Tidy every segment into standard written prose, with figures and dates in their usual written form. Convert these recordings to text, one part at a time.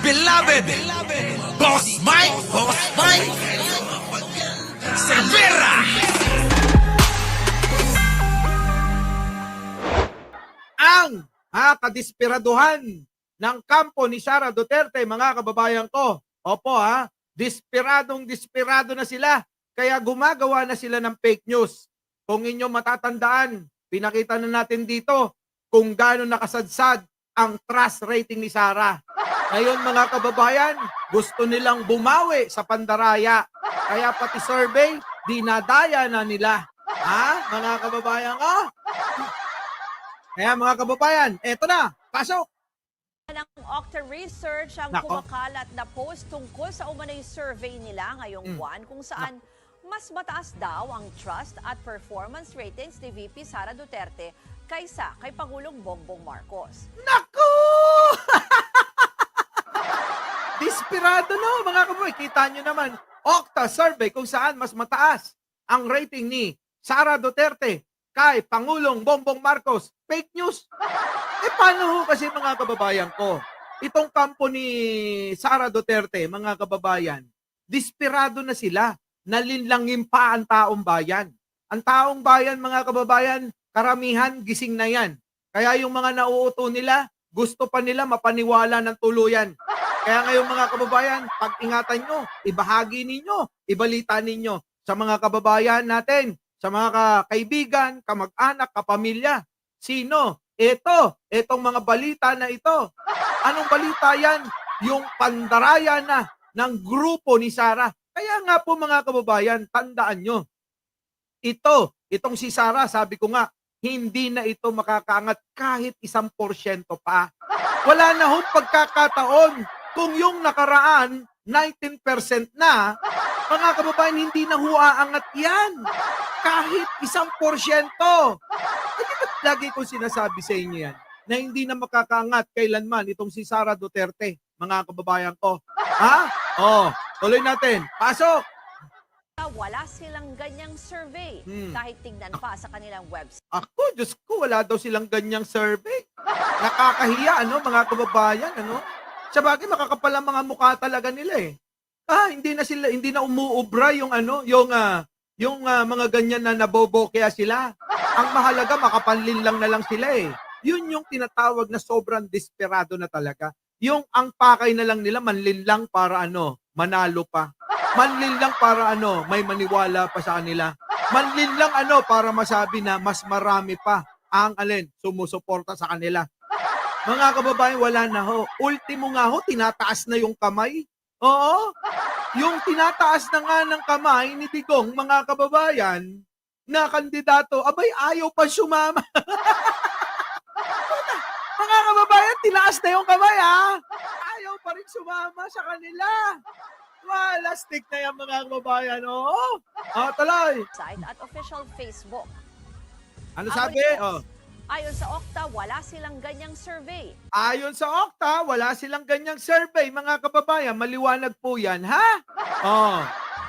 beloved, Boss Mike Cervera. Ang kadisperaduhan ng kampo ni Sara Duterte, mga kababayan ko. Opo desperado na sila. Kaya gumagawa na sila ng fake news. Kung inyo matatandaan, pinakita na natin dito kung gaano nakasadsad ang trust rating ni Sara. Ngayon mga kababayan, gusto nilang bumawi sa pandaraya. Kaya pati survey, dinadaya na nila. Mga kababayan ko? Kaya mga kababayan, eto na, pasok! Ng Okta Research ang kumakalat na post tungkol sa umano'y survey nila ngayong buwan kung saan mas mataas daw ang trust at performance ratings ni VP Sara Duterte kaysa kay Pangulong Bongbong Marcos. Naku! Desperado no, mga kababayan. Kita nyo naman, Okta survey kung saan mas mataas ang rating ni Sara Duterte kay Pangulong Bongbong Marcos. Fake news. Paano ho kasi mga kababayan ko? Itong kampo ni Sara Duterte, mga kababayan, desperado na sila. Nalinlangin pa ang taong bayan. Ang taong bayan, mga kababayan, karamihan gising na yan. Kaya yung mga nauuto nila, gusto pa nila mapaniwala ng tuluyan. Kaya ngayon mga kababayan, pag-ingatan nyo, ibahagi ninyo, ibalita ninyo sa mga kababayan natin, sa mga kaibigan, kamag-anak, kapamilya. Sino? Itong mga balita na ito. Anong balita yan? Yung pandaraya na ng grupo ni Sara. Kaya nga po mga kababayan, tandaan nyo, itong si Sara, sabi ko nga, hindi na ito makakaangat kahit 1% pa. Wala na hong pagkakataon kung yung nakaraan, 19% na, mga kababayan, hindi na huaangat yan. Kahit 1%. Hindi ba't lagi ko sinasabi sa inyo yan, na hindi na makakaangat kailanman itong si Sara Duterte, mga kababayan ko. Tuloy natin. Pasok! Wala silang ganyang survey kahit tignan pa sa kanilang website. Ako, Diyos ko, wala daw silang ganyang survey. Nakakahiya, mga kababayan, Sabagay, makakapal ang mga mukha talaga nila eh. Hindi na umuubra yung mga ganyan na nabobo kaya sila. Ang mahalaga, makapanlin lang na lang sila eh. Yun yung tinatawag na sobrang desperado na talaga. Yung ang pakay na lang nila, manlin lang para manalo pa. Manlin lang para may maniwala pa sa kanila. Manlin lang para masabi na mas marami pa ang sumusuporta sa kanila. Mga kababayan, wala na ho. Ultimo nga ho, tinataas na yung kamay. Oo. Yung tinataas na nga ng kamay ni Digong, mga kababayan, na kandidato, abay, ayaw pa sumama. Mga kababayan, tinaas na yung kamay, Ayaw pa rin sumama sa kanila. Wala, stick na yan, mga kababayan, oo. Tuloy. Site at official Facebook. Ano sabi? Ayon sa Okta, wala silang ganyang survey. Ayon sa Okta, wala silang ganyang survey, mga kababayan. Maliwanag po yan, ha?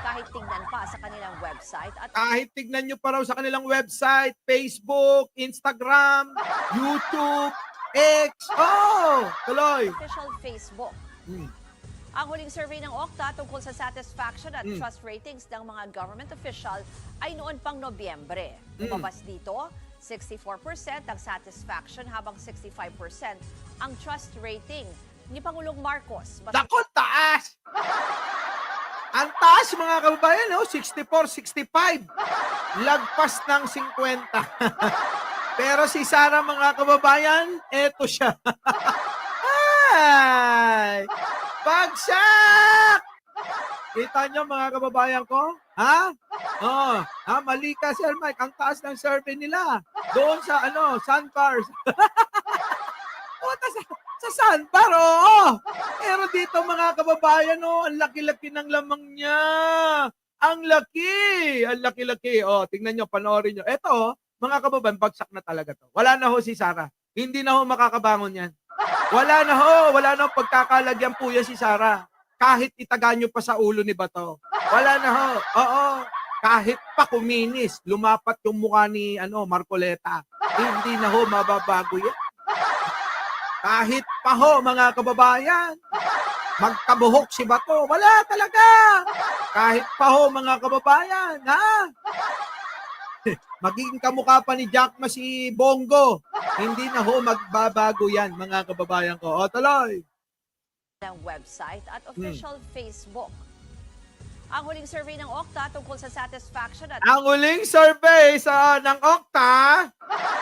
Kahit tignan pa sa kanilang website at Kahit tignan nyo pa raw sa kanilang website, Facebook, Instagram, YouTube, X. Tuloy. official Facebook. Ang huling survey ng Okta tungkol sa satisfaction at trust ratings ng mga government official ay noon pang Nobyembre. Lumabas dito, 64% ang satisfaction habang 65% ang trust rating ni Pangulong Marcos. Dako, taas! Ang taas, mga kababayan, 64, 65. Lagpas ng 50. Pero si Sara, mga kababayan, eto siya. Ay! Bagsak! Kita nyo, mga kababayan ko? Mali ka, Sir Mike. Ang taas ng survey nila. Doon sa, sandbars. Sa sandbar, oo. Pero dito, mga kababayan, ang laki-laki ng lamang niya. Ang laki. Ang laki-laki. Tingnan nyo, panoorin nyo. Eto, mga kababayan, bagsak na talaga to. Wala na ho si Sara. Hindi na ho makakabangon yan. Wala na ho pagkakalagyan po yan si Sara. Kahit itaga nyo pa sa ulo ni Bato. Wala na ho. Oo. Kahit pa kuminis, lumapat yung mukha ni Marcoleta. Hindi na ho mababago yan. Kahit pa ho, mga kababayan. magkabuhok si Bato. Wala talaga. Kahit pa ho, mga kababayan, ha? Magiging kamukha pa ni Jack Ma si Bongo. Hindi na ho magbabago yan, mga kababayan ko. O, tuloy. Ng website at official Facebook. Ang huling survey ng Okta tungkol sa satisfaction at Ang huling survey ng Okta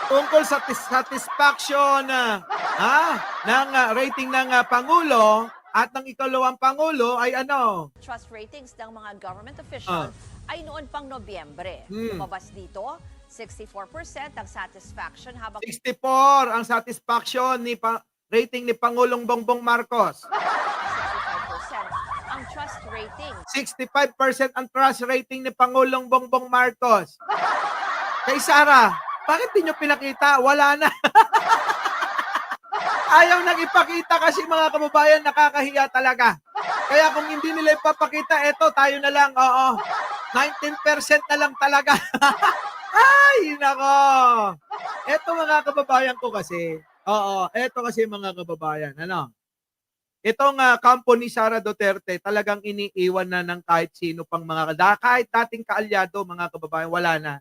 tungkol sa satisfaction ng rating ng Pangulo at ng ikalawang Pangulo ay ano? trust ratings ng mga government official ay noon pang Nobyembre. Lumabas dito, 64% ang satisfaction habang 64 ang satisfaction rating ni Pangulong Bongbong Marcos. 65% ang trust rating. 65% ang trust rating ni Pangulong Bongbong Marcos. Kay Sara, bakit di nyo pinakita? Wala na. Ayaw nang ipakita kasi mga kababayan, nakakahiya talaga. Kaya kung hindi nila ipapakita, eto, tayo na lang, oo. 19% na lang talaga. Ay, nako. Eto mga kababayan ko kasi, eto kasi mga kababayan, ano? Itong kampo ni Sara Duterte talagang iniiwan na ng kahit sino pang kahit dating kaalyado, mga kababayan, wala na.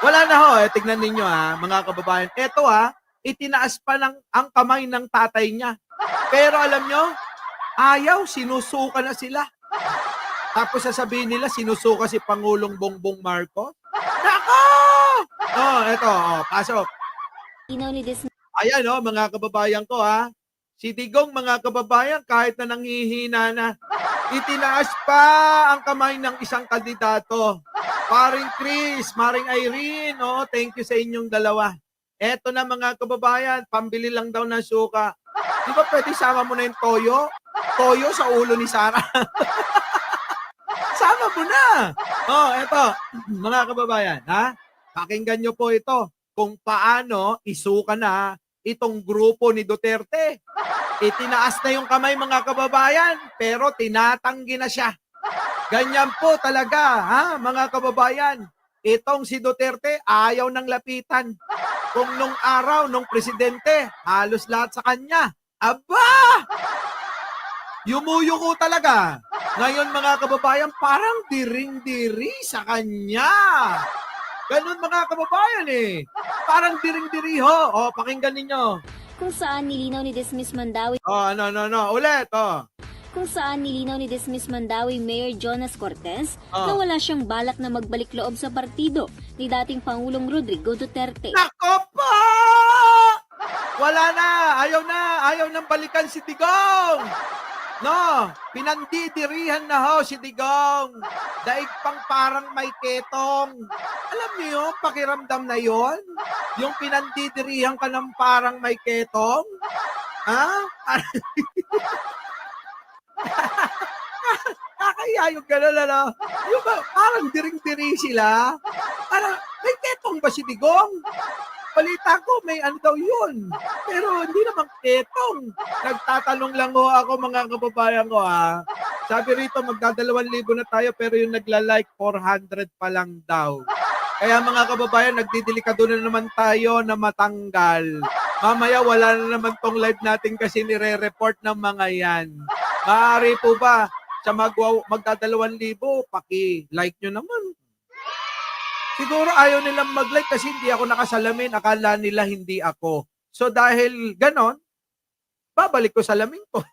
Wala na ho, tignan ninyo mga kababayan. Ito itinaas pa ang kamay ng tatay niya. Pero alam nyo, ayaw, sinusuka na sila. Tapos sasabihin nila, sinusuka si Pangulong Bongbong Marcos. Nako! Ito, pasok. Ayan, mga kababayan ko, Si Digong, mga kababayan, kahit na nanghihina na, itinaas pa ang kamay ng isang kandidato. Paring Chris, Maring Irene, thank you sa inyong dalawa. Eto na mga kababayan, pambili lang daw ng suka. Di ba pwede sama mo na yung toyo? Toyo sa ulo ni Sara. Sama mo na. Eto, mga kababayan, pakinggan nyo po ito kung paano isuka na itong grupo ni Duterte. Itinaas na yung kamay, mga kababayan, pero tinatanggi na siya. Ganyan po talaga, mga kababayan. Itong si Duterte, ayaw ng lapitan. Kung nung araw, nung presidente, halos lahat sa kanya. Aba! Yumuyuko talaga. Ngayon, mga kababayan, parang diring-diri sa kanya. Ganun, mga kababayan Parang diring-diri ho. Pakinggan ninyo. Kung saan nilinaw ni Dismiss Mandawi Ulit, Kung saan nilinaw ni Dismiss Mandawi Mayor Jonas Cortez na wala siyang balak na magbalik loob sa partido ni dating Pangulong Rodrigo Duterte. Nako po! Wala na! Ayaw nang balikan si Digong! No, pinandidirihan na ho si Digong. Daig pang parang may ketong. Alam niyo, pakiramdam na yon? Yung pinandidirihan ka ng parang may ketong? Nakakaya yung gano'n, Yung parang diring-diri sila. Parang, may ketong ba si Digong? Balita ko, may ano daw yun. Pero hindi naman ketong. Nagtatanong lang ho ako, mga kababayan ko, Sabi rito, magda2,000 na tayo, pero yung nagla-like, 400 pa lang daw. Kaya mga kababayan, nagdidelikado na naman tayo na matanggal. Mamaya, wala na naman tong live natin kasi nire-report ng mga yan. Maaari po ba, sa magda2,000, paki-like nyo naman. Siguro ayaw nilang mag-like kasi hindi ako nakasalamin. Akala nila hindi ako. So dahil ganon, babalik ko salamin ko.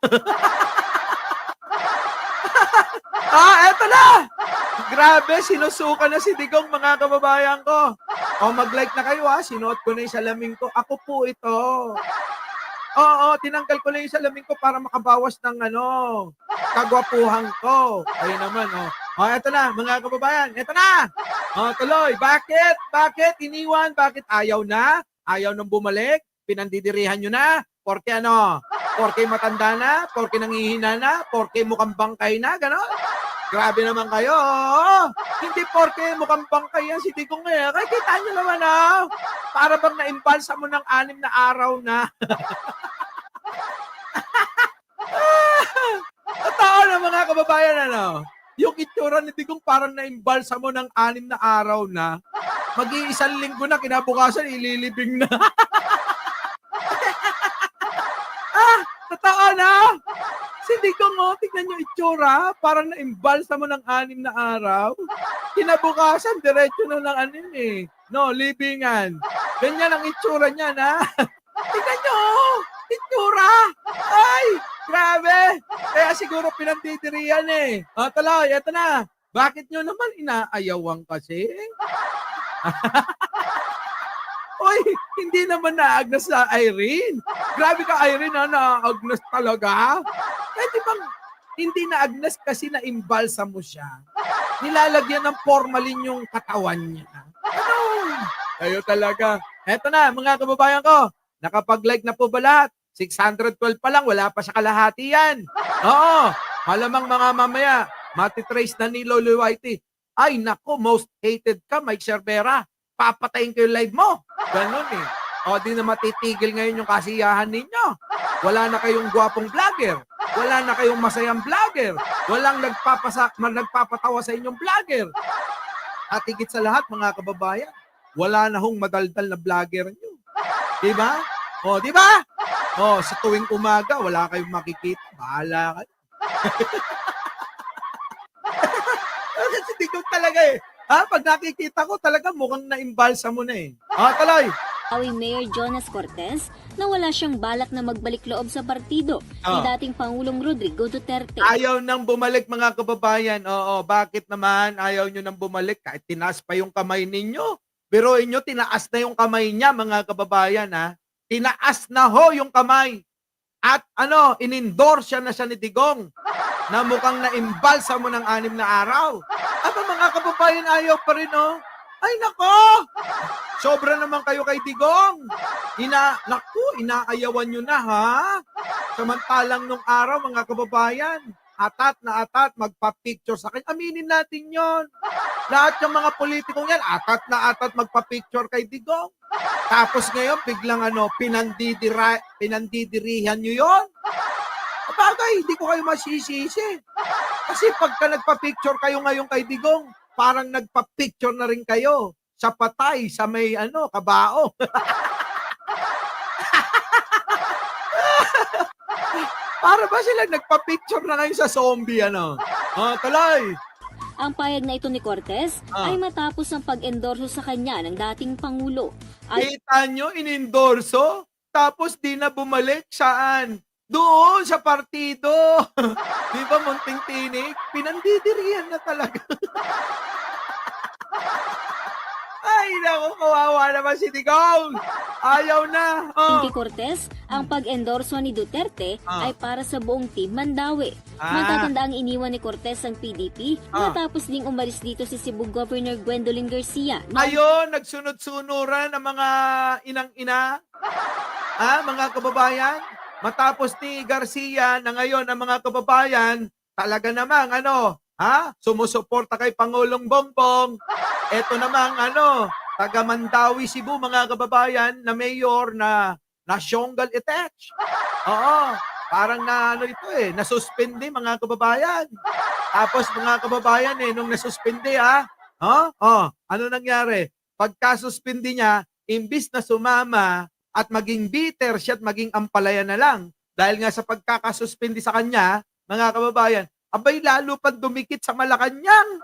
Eto na! Grabe, sinusuka na si Digong, mga kababayan ko. Mag-like na kayo sinuot ko na yung salamin ko. Ako po ito. Tinanggal ko na yung salamin ko para makabawas ng kagwapuhan ko. Ayun naman, eto na, mga kababayan. Eto na! Tuloy. Bakit? Bakit iniwan? Bakit ayaw na? Ayaw nang bumalik? Pinandidirihan nyo na? Porke Porke matanda na? Porke nangihina na? Porke mukhang bangkay na? Ganon? Grabe naman kayo. Hindi porke mukhang bangkay yan si Digong Kaya kita nyo naman para bang naimbalsa mo ng 6 na araw na. Totoo na, mga kababayan, yung itsura ni Digong parang naimbalsa mo ng 6 na araw na. Mag-iisang linggo na, kinabukasan, ililibing na. Totoo na. Si Digong, oh, tignan nyo itsura, parang na-imbalsa mo ng 6 na araw. Kinabukasan, diretso na ng ano yun eh. No, libingan. Ganyan ang itsura niya, na. Tignan nyo, itsura. Ay, grabe. Kaya siguro pinandidirihan eh. O, tuloy, eto na. Bakit nyo naman inaayawang kasi? Oy, hindi naman naagnas sa Irene. Grabe ka, Irene, ha? Naagnas talaga. Eh, di bang hindi naagnas kasi na-imbalsa mo siya. Nilalagyan ng formalin yung katawan niya. Ano? Kayo talaga. Eto na, mga kababayan ko. Nakapag-like na po ba lahat? 612 pa lang, wala pa sa kalahati yan. Oo, malamang mga mamaya, matitrace na ni Lolo Whitey. Ay, nako, most hated ka, Mike Cervera. Papatayin ko yung live mo. Ganun eh. O, di na matitigil ngayon yung kasiyahan ninyo. Wala na kayong gwapong vlogger. Wala na kayong masayang vlogger. Walang nagpapatawa sa inyong vlogger. At higit sa lahat, mga kababayan, wala na hong madaldal na vlogger nyo. Diba? O, diba? O, sa tuwing umaga, wala kayong makikita. Bahala ka. Kasi hindi ko talaga eh. Ha? Pag nakikita ko talaga mukhang na-imbalsa mo na eh. Tuloy. Mayor Jonas Cortez na wala siyang balak na magbalik loob sa partido ni dating Pangulong Rodrigo Duterte. Ayaw nang bumalik, mga kababayan. Oo, bakit naman ayaw nyo nang bumalik? Kahit tinaas pa yung kamay ninyo. Biruin nyo, tinaas na yung kamay niya, mga kababayan. Ha? Tinaas na ho yung kamay. At in-endorse siya ni Digong na mukhang na-imbalsa mo ng 6 na araw. Aba, mga kababayan, ayaw pa rin, oh. Ay, nako! Sobra naman kayo kay Digong. Inaayawan nyo na, ha? Samantalang nung araw, mga kababayan, atat na atat, magpa-picture sa akin. Aminin natin yon. Lahat ng mga politikong yan, atat na atat magpa-picture kay Digong. Tapos ngayon, biglang pinandidirihan nyo yon. Bagay, hindi ko kayo masisisi. Kasi pagka nagpa-picture kayo ngayon kay Digong, parang nagpa-picture na rin kayo sa patay, sa may kabao. Para ba sila nagpa-picture na ngayon sa zombie, tuloy. Ang payag na ito ni Cortez ay matapos ang pag-endorso sa kanya ng dating Pangulo. Kita nyo, in-endorso, tapos di na bumalik saan? Doon sa partido. Di ba, munting tinig? Pinandidirihan na talaga. Ay, naku, kawawa naman si Digong. Ayaw na. Kay Cortez, ang pag-endorso ni Duterte ay para sa buong Team Mandawi. Matatanda ang iniwan ni Cortez ang PDP matapos ding umalis dito si Cebu Governor Gwendolyn Garcia. Ayun, nagsunod-sunuran ang mga inang-ina. Mga kababayan. Matapos ni Garcia na ngayon ang mga kababayan, talaga namang sumusuporta kay Pangulong Bongbong. Ito namang taga Mandawi, Cebu, mga kababayan, na mayor na nasyonggal attach. Oo, parang nasuspindi, mga kababayan. Tapos mga kababayan nung nasuspindi ano nangyari? Pagka-suspindi niya, imbis na sumama at maging bitter siya at maging ampalaya na lang. Dahil nga sa pagkakasuspindi sa kanya, mga kababayan, abay lalo pa dumikit sa Malacanang.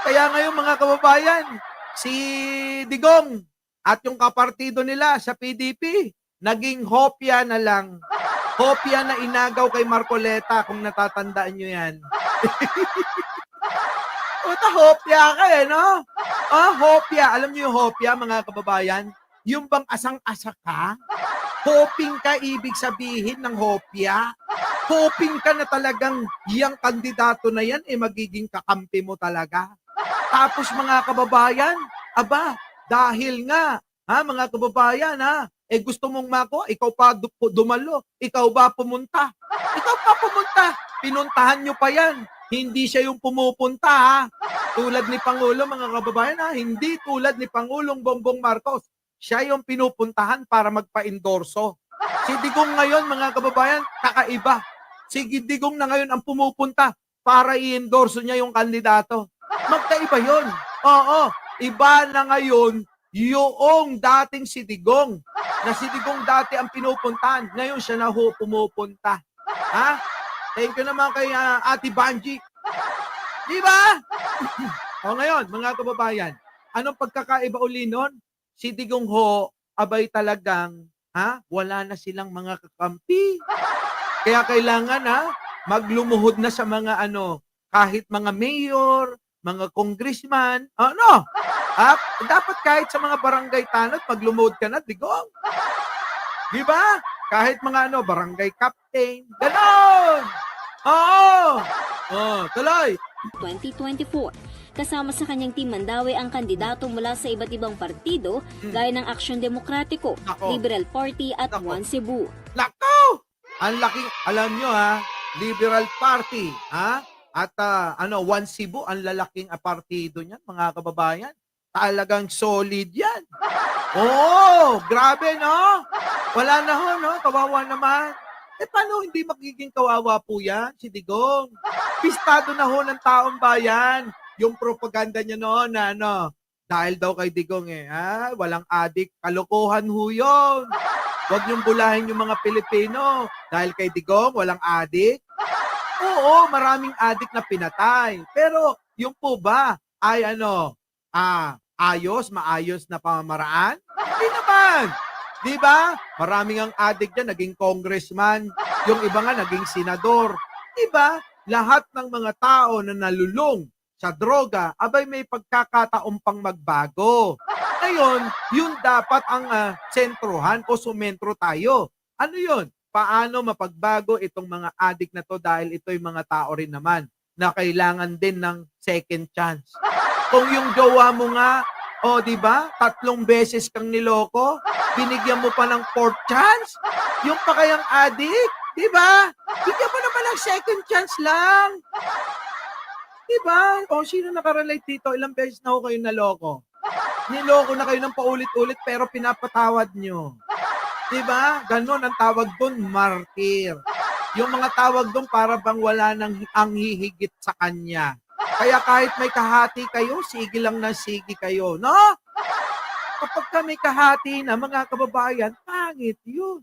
Kaya ngayon, mga kababayan, si Digong at yung kapartido nila sa PDP, naging hopya na lang. Hopya na inagaw kay Marcoleta, kung natatandaan nyo yan. Hopya ka no? Hopya. Alam nyo yung hopya, mga kababayan? Yung bang asang-asa ka? Hoping ka, ibig sabihin ng hopya. Hoping ka na talagang yung kandidato na yan magiging kakampi mo talaga. Tapos mga kababayan, dahil nga, mga kababayan, gusto mong mako, ikaw pa dumalo, ikaw ba pumunta? Ikaw pa pumunta, pinuntahan nyo pa yan. Hindi siya yung pumupunta, tulad ni Pangulo, mga kababayan, hindi tulad ni Pangulong Bongbong Marcos. Siya yung pinupuntahan para magpa-endorso. Si Digong ngayon, mga kababayan, kakaiba. Si Digong na ngayon ang pumupunta para i-endorso niya yung kandidato. Magkaiba yun. Oo, iba na ngayon yung dating si Digong. Na si Digong dati ang pinupuntahan. Ngayon siya na pumupunta. Thank you naman kay Ate Banji. Di ba? O ngayon, mga kababayan, anong pagkakaiba uli nun? Si Digong Ho, abay talagang, wala na silang mga kakampi. Kaya kailangan, maglumuhod na sa mga kahit mga mayor, mga congressman, dapat kahit sa mga barangay tanod, maglumuhod ka na, Digong. Di ba? Kahit mga barangay captain, ganon! Oo! Tuloy! 2024. Kasama sa kanyang team Mandawi ang kandidato mula sa iba't ibang partido gaya ng Aksyon Demokratiko, Nako. Liberal Party at Nako. One Cebu. Nako! Ang laking, alam nyo Liberal Party, at One Cebu, ang lalaking partido niyan, mga kababayan. Talagang solid yan. Oo, grabe, no? Wala na ho, no? Kawawa naman. Paano hindi magiging kawawa po yan, si Digong? Pistado na ho ng taong bayan. Yung propaganda niya noon na dahil daw kay Digong walang adik, kalokohan ho yun. Huwag niyong bulahin yung mga Pilipino. Dahil kay Digong, walang adik. Oo, maraming adik na pinatay. Pero yung po ba ay maayos na pamamaraan? Hindi naman. Di ba? Maraming ang adik dyan, naging congressman. Yung iba nga, naging senador. Di ba? Lahat ng mga tao na nalulong sa droga, abay may pagkakataon pang magbago. Ngayon, yun dapat ang sentruhan o sumentro tayo. Ano yun? Paano mapagbago itong mga adik na to dahil ito'y mga tao rin naman na kailangan din ng second chance. Kung yung jowa mo nga, di ba? 3 beses kang niloko, binigyan mo pa ng 4th chance? Yung pa kayang adik, di ba? Bigyan mo naman ng second chance lang. Di ba? O sino nakarelate dito? Ilang beses na ho kayo naloko? Niloko na kayo ng paulit-ulit pero pinapatawad nyo. Di ba? Ganon ang tawag doon, martir. Yung mga tawag doon para bang wala nang ang hihigit sa kanya. Kaya kahit may kahati kayo, sige lang na sige kayo, no? Kapag ka may kahati na, mga kababayan, pangit yun.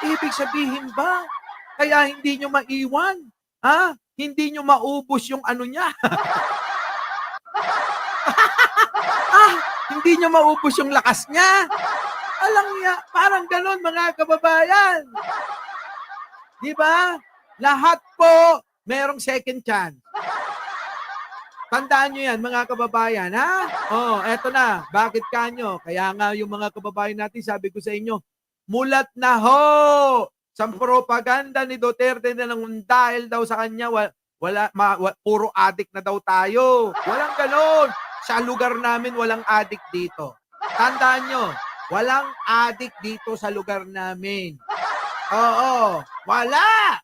Ibig sabihin ba? Kaya hindi nyo maiwan. Hindi nyo maubos yung niya. Hindi nyo maubos yung lakas niya. Alam niya, parang ganon mga kababayan. Di ba? Lahat po merong second chance. Tandaan nyo yan, mga kababayan, eto na. Bakit kanyo? Kaya nga yung mga kababayan natin, sabi ko sa inyo, mulat na ho sa propaganda ni Duterte na dahil daw sa kanya, puro adik na daw tayo. Walang ganon. Sa lugar namin, walang adik dito. Tandaan nyo, walang adik dito sa lugar namin. Oo, wala.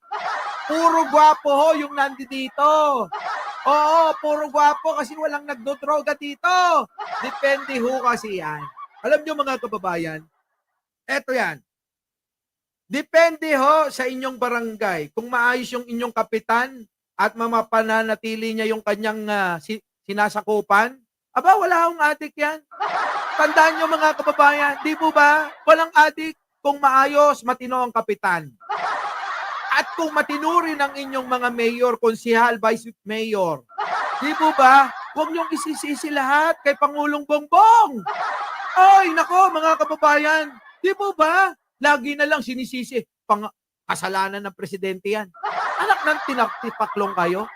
Puro gwapo ho yung nandito. Oo, puro gwapo kasi walang nagdodroga dito. Depende ho kasi yan. Alam nyo mga kababayan, eto yan. Depende ho sa inyong barangay. Kung maayos yung inyong kapitan at mamapananatili niya yung kanyang sinasakupan, wala akong adik yan. Tandaan nyo mga kababayan, di po ba? Walang adik kung maayos, matino ang kapitan. At kung matino rin ang inyong mga mayor, konsehal, vice mayor, di po ba? Huwag niyong isisisi lahat kay Pangulong Bongbong. Ay, nako mga kababayan, di po ba? Lagi na lang sinisisi, kasalanan ng presidente yan. Anak ng tinaktipaklong kayo.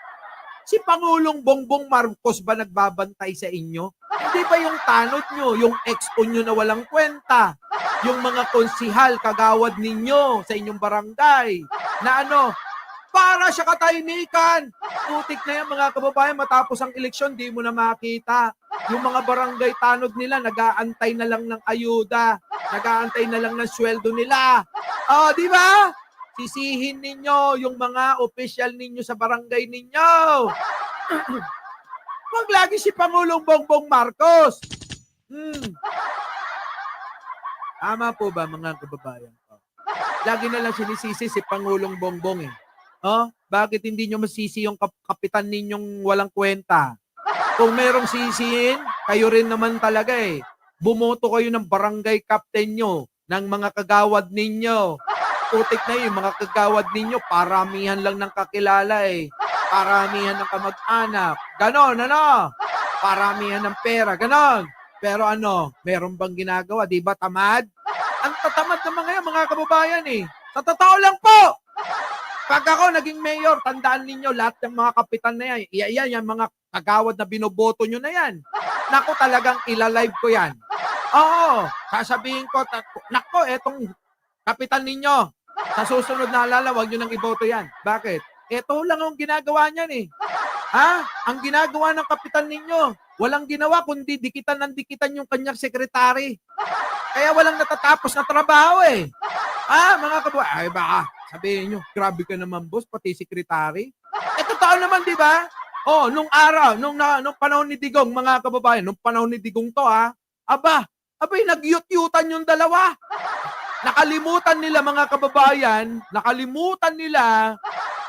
Si Pangulong Bongbong Marcos ba nagbabantay sa inyo? Hindi ba yung tanod nyo, yung expo nyo na walang kwenta, yung mga konsihal, kagawad ninyo sa inyong barangay, na para sa katahimikan. Putik na yan mga kababayan, matapos ang eleksyon, di mo na makita. Yung mga barangay tanod nila, nag-aantay na lang ng ayuda, nag-aantay na lang ng sweldo nila. Di ba? Sisihin ninyo yung mga opisyal ninyo sa barangay ninyo. Wag lagi si Pangulong Bongbong Marcos. Tama po ba mga kababayan? Lagi na lang sinisisi si Pangulong Bongbong Bakit hindi nyo masisi yung kapitan ninyong walang kwenta? Kung merong sisihin, kayo rin naman talaga Bumoto kayo ng barangay captain nyo, ng mga kagawad ninyo. putik na yung mga kagawad ninyo, paramihan lang ng kakilala eh. Paramihan ng kamag-anak. Ganon, ano? Paramihan ng pera, ganon. Pero ano, meron bang ginagawa? Di ba tamad? Ang tatamad ng mga yan, mga kababayan eh. Sa totoo lang po, pag ako naging mayor, tandaan ninyo lahat ng mga kapitan na yan. Yan, yung mga kagawad na binoboto nyo na yan. Naku, talagang ilalive ko yan. Oo, sasabihin ko, naku, etong kapitan ninyo, sa susunod na alala, huwag nyo nang iboto yan. Bakit? Ito lang ang ginagawa niyan eh. Ha? Ang ginagawa ng kapitan ninyo, walang ginawa kundi dikitan ng dikitan yung kanyang sekretary. Kaya walang natatapos na trabaho eh. Mga kababayan, ay baka sabihin nyo, grabe ka naman boss, pati sekretary. Totoo naman, di ba? Nung araw, nung panahon ni Digong, mga kababayan, nung panahon ni Digong to abay, nag-yut-yutan yung dalawa. Nakalimutan nila, mga kababayan,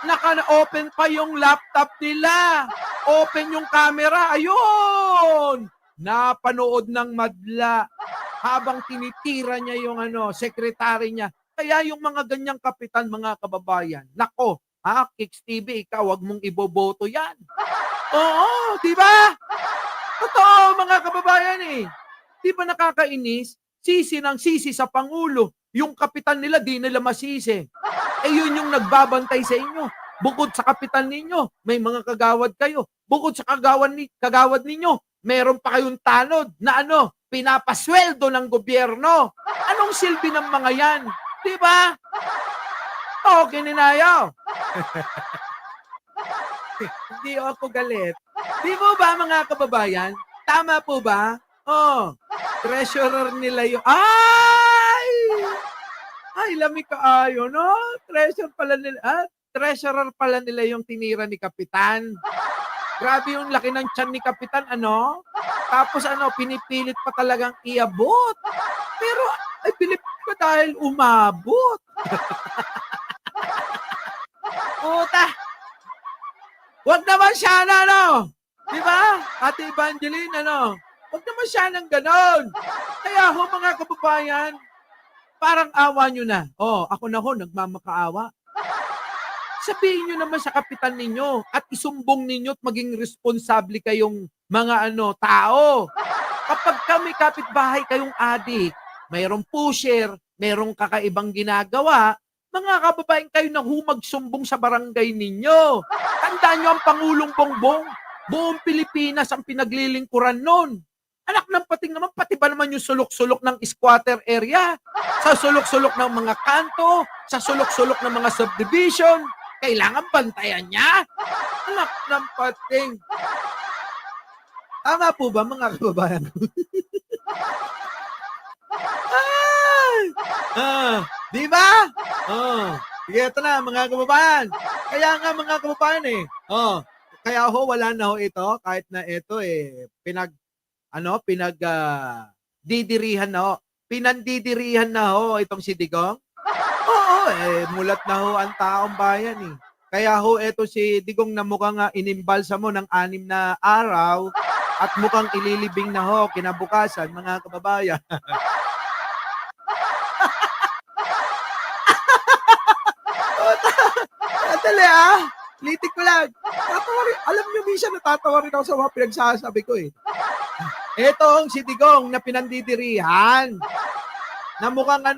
naka-open pa yung laptop nila. Open yung camera. Ayun! Napanood ng madla habang tinitira niya yung sekretary niya. Kaya yung mga ganyang kapitan, mga kababayan, nako, Kicks TV, ikaw, wag mong iboboto yan. Oo, di ba? Totoo, mga kababayan eh. Di ba nakakainis? Sisi ng sisi sa Pangulo. Yung kapitan nila, di nila masisi. Yun yung nagbabantay sa inyo. Bukod sa kapitan ninyo, may mga kagawad kayo. Bukod sa kagawad ninyo, meron pa kayong tanod na pinapasweldo ng gobyerno. Anong silbi ng mga yan? Diba? Kininayaw. Hindi ako galit. Di mo ba, mga kababayan? Tama po ba? Treasurer nila yung... Ay, lamig kaayo, no? Treasurer pala nila yung tinira ni Kapitan. Grabe yung laki ng tiyan ni Kapitan, Tapos pinipilit pa talagang iabot. Pero, pinipilit pa dahil umabot. Puta! Wag naman siya Di ba? Ate Evangeline, Wag naman siya ng ganon. Kaya mga kababayan, parang awa nyo na. Ako na nagmamakaawa. Sabihin nyo naman sa kapitan ninyo at isumbong ninyo at maging responsable kayong mga tao. Kapag kami kapitbahay kayong adik, mayroong pusher, mayroong kakaibang ginagawa, mga kababayan kayo na magsumbong sa barangay ninyo. Tandaan nyo ang Pangulong Bongbong, buong Pilipinas ang pinaglilingkuran nun. Anak ng pating naman, pati ba naman yung sulok-sulok ng squatter area, sa sulok-sulok ng mga kanto, sa sulok-sulok ng mga subdivision, kailangan bantayan niya? Anak ng pating. Tama po ba, mga kababayan? Di ba? Sige, ito na, mga kababayan. Kaya nga, mga kababayan kaya wala na ito, kahit na ito pinandidirihan na itong si Digong. Mulat na ang taong bayan eh. Kaya ito si Digong na mukhang inimbalsa mo ng 6 na araw at mukhang ililibing na kinabukasan, mga kababayan. Dali litik ko lang. Alam niyo, minsan natatawa rin ako sa mga pinagsasabi ko eh. Ito ang si Digong na pinandidirihan. Na mukhang 6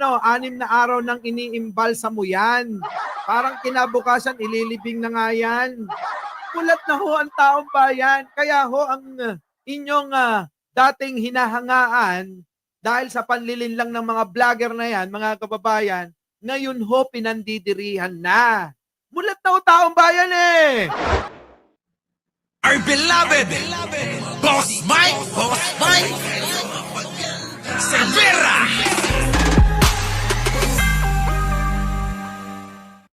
na araw nang iniimbalsa mo yan. Parang kinabukasan, ililibing na nga yan. Mulat na ang taong bayan. Kaya ang inyong dating hinahangaan dahil sa panlilin lang ng mga vlogger na yan, mga kababayan, ngayon pinandidirihan na. Mulat na taong bayan eh! Our beloved Boss Mike!